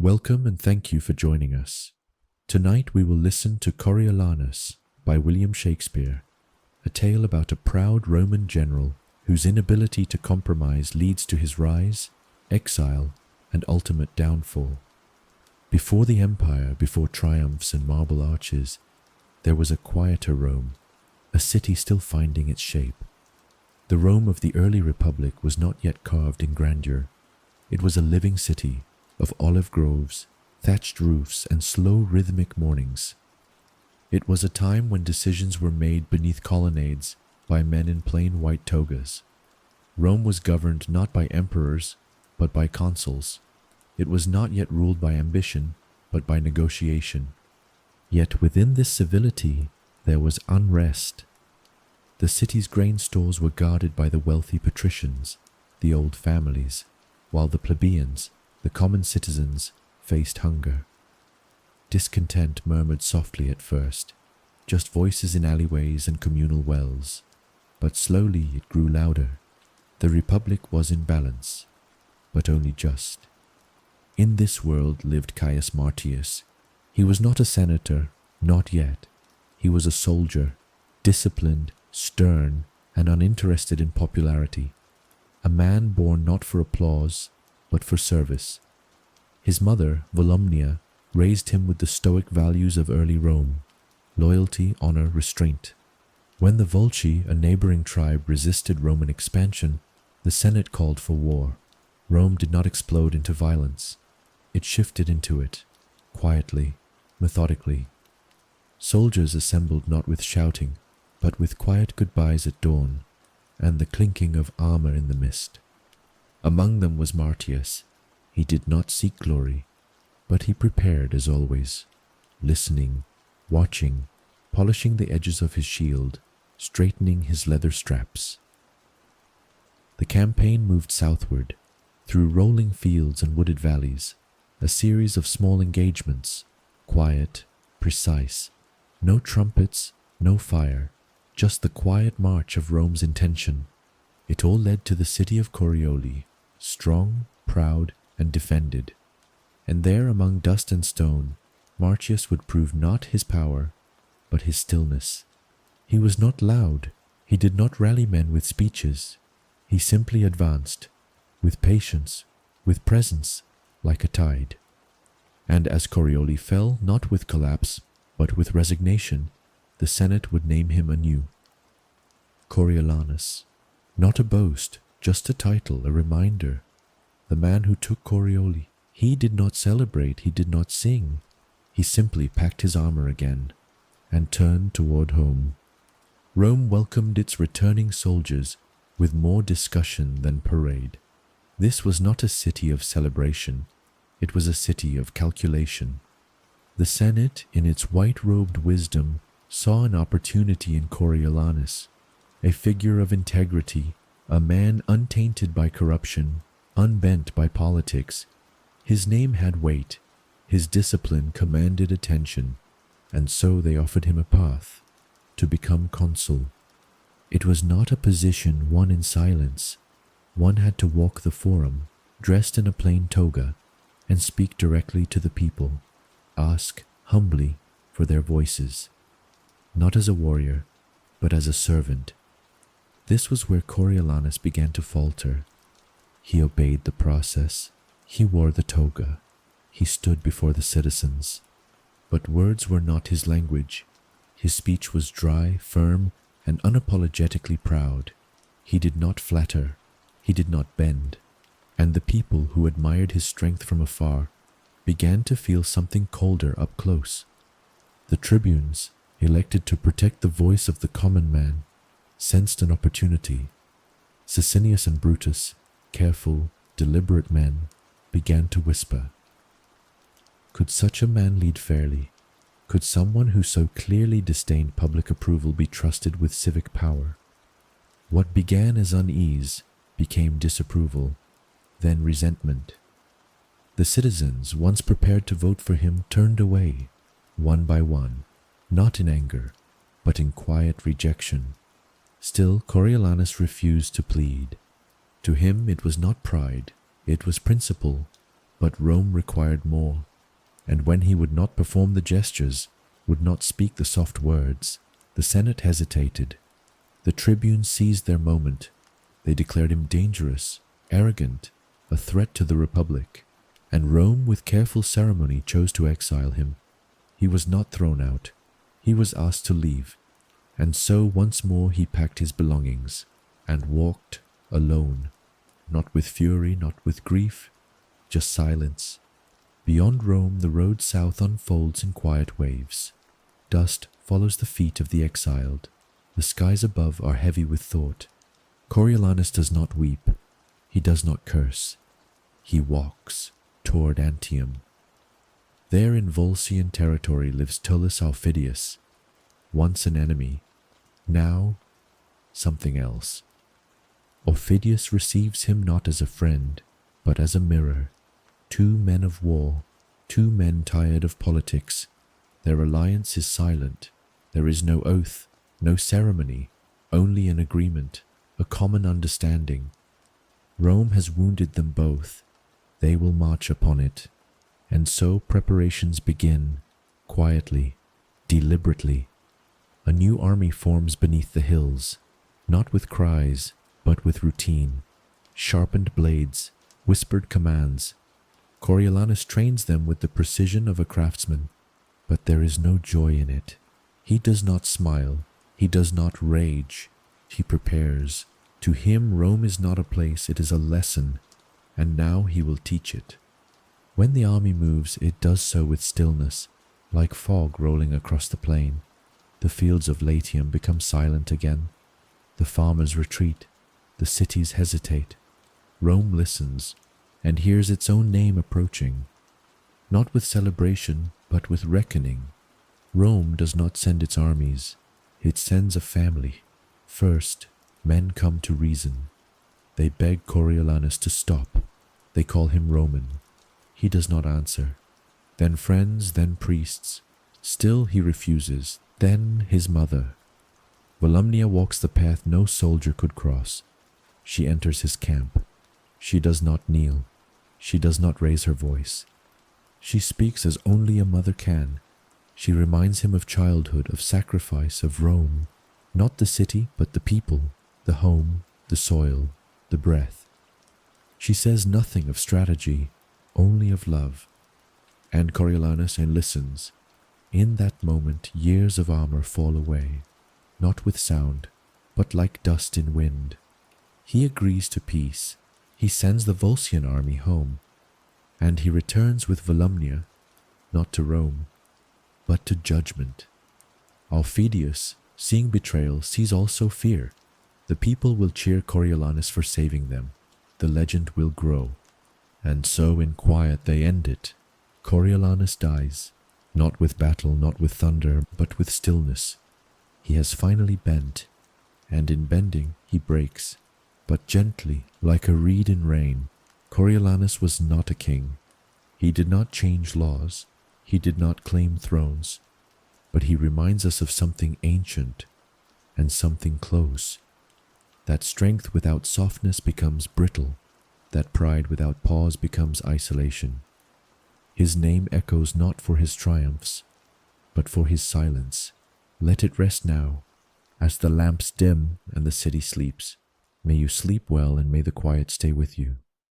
Welcome and thank you for joining us. Tonight we will listen to Coriolanus by William Shakespeare, a tale about a proud Roman general whose inability to compromise leads to his rise, exile, and ultimate downfall. Before the empire, before triumphs and marble arches, there was a quieter Rome, a city still finding its shape. The Rome of the early republic was not yet carved in grandeur. It was a living city of olive groves, thatched roofs, and slow rhythmic mornings. It was a time when decisions were made beneath colonnades by men in plain white togas. Rome was governed not by emperors, but by consuls. It was not yet ruled by ambition, but by negotiation. Yet within this civility there was unrest. The city's grain stores were guarded by the wealthy patricians, the old families, while the plebeians, the common citizens, faced hunger. Discontent murmured softly at first, just voices in alleyways and communal wells, but slowly it grew louder. The republic was in balance, but only just. In this world lived Caius Marcius. He was not a senator, not yet. He was a soldier, disciplined, stern, and uninterested in popularity. A man born not for applause, but for service. His mother, Volumnia, raised him with the stoic values of early Rome: loyalty, honor, restraint. When the Volci, a neighboring tribe, resisted Roman expansion, the Senate called for war. Rome did not explode into violence. It shifted into it, quietly, methodically. Soldiers assembled not with shouting, but with quiet goodbyes at dawn, and the clinking of armor in the mist. Among them was Marcius. He did not seek glory, but he prepared as always, listening, watching, polishing the edges of his shield, straightening his leather straps. The campaign moved southward, through rolling fields and wooded valleys, a series of small engagements, quiet, precise, no trumpets, no fire, just the quiet march of Rome's intention. It all led to the city of Corioli, strong, proud, and defended. And there among dust and stone, Marcius would prove not his power, but his stillness. He was not loud. He did not rally men with speeches. He simply advanced, with patience, with presence, like a tide. And as Corioli fell, not with collapse, but with resignation, the Senate would name him anew. Coriolanus. Not a boast, just a title, a reminder. The man who took Corioli. He did not celebrate, he did not sing. He simply packed his armor again and turned toward home. Rome welcomed its returning soldiers with more discussion than parade. This was not a city of celebration. It was a city of calculation. The Senate, in its white-robed wisdom, saw an opportunity in Coriolanus, a figure of integrity, a man untainted by corruption, unbent by politics. His name had weight, his discipline commanded attention, and so they offered him a path to become consul. It was not a position won in silence. One had to walk the forum, dressed in a plain toga, and speak directly to the people, ask humbly for their voices, not as a warrior, but as a servant. This was where Coriolanus began to falter. He obeyed the process. He wore the toga. He stood before the citizens. But words were not his language. His speech was dry, firm, and unapologetically proud. He did not flatter. He did not bend. And the people who admired his strength from afar began to feel something colder up close. The tribunes, elected to protect the voice of the common man, sensed an opportunity. Sicinius and Brutus, careful, deliberate men, began to whisper. Could such a man lead fairly? Could someone who so clearly disdained public approval be trusted with civic power? What began as unease became disapproval, then resentment. The citizens, once prepared to vote for him, turned away, one by one, not in anger, but in quiet rejection. Still, Coriolanus refused to plead. To him it was not pride, it was principle. But Rome required more, and when he would not perform the gestures, would not speak the soft words, the Senate hesitated. The tribunes seized their moment. They declared him dangerous, arrogant, a threat to the Republic, and Rome with careful ceremony chose to exile him. He was not thrown out. He was asked to leave, and so once more he packed his belongings and walked alone, not with fury, not with grief, just silence. Beyond Rome, the road south unfolds in quiet waves. Dust follows the feet of the exiled. The skies above are heavy with thought. Coriolanus does not weep. He does not curse. He walks toward Antium. There in Volscian territory lives Tullus Aufidius, once an enemy, now something else. Aufidius receives him not as a friend, but as a mirror. Two men of war, two men tired of politics. Their alliance is silent. There is no oath, no ceremony, only an agreement, a common understanding. Rome has wounded them both. They will march upon it. And so preparations begin, quietly, deliberately. A new army forms beneath the hills, not with cries, but with routine. Sharpened blades, whispered commands. Coriolanus trains them with the precision of a craftsman, but there is no joy in it. He does not smile, he does not rage, he prepares. To him Rome is not a place, it is a lesson, and now he will teach it. When the army moves, it does so with stillness, like fog rolling across the plain. The fields of Latium become silent again. The farmers retreat, the cities hesitate. Rome listens, and hears its own name approaching, not with celebration, but with reckoning. Rome does not send its armies, it sends a family. First, men come to reason. They beg Coriolanus to stop. They call him Roman. He does not answer. Then friends, then priests. Still he refuses. Then his mother. Volumnia walks the path no soldier could cross. She enters his camp. She does not kneel. She does not raise her voice. She speaks as only a mother can. She reminds him of childhood, of sacrifice, of Rome. Not the city, but the people, the home, the soil, the breath. She says nothing of strategy, only of love. And Coriolanus listens. In that moment, years of armor fall away, not with sound, but like dust in wind. He agrees to peace. He sends the Volscian army home, and he returns with Volumnia, not to Rome, but to judgment. Aufidius, seeing betrayal, sees also fear. The people will cheer Coriolanus for saving them. The legend will grow. And so in quiet they end it. Coriolanus dies, not with battle, not with thunder, but with stillness. He has finally bent, and in bending he breaks, but gently, like a reed in rain. Coriolanus was not a king. He did not change laws. He did not claim thrones. But he reminds us of something ancient and something close. That strength without softness becomes brittle. That pride without pause becomes isolation. His name echoes not for his triumphs, but for his silence. Let it rest now, as the lamps dim and the city sleeps. May you sleep well, and may the quiet stay with you.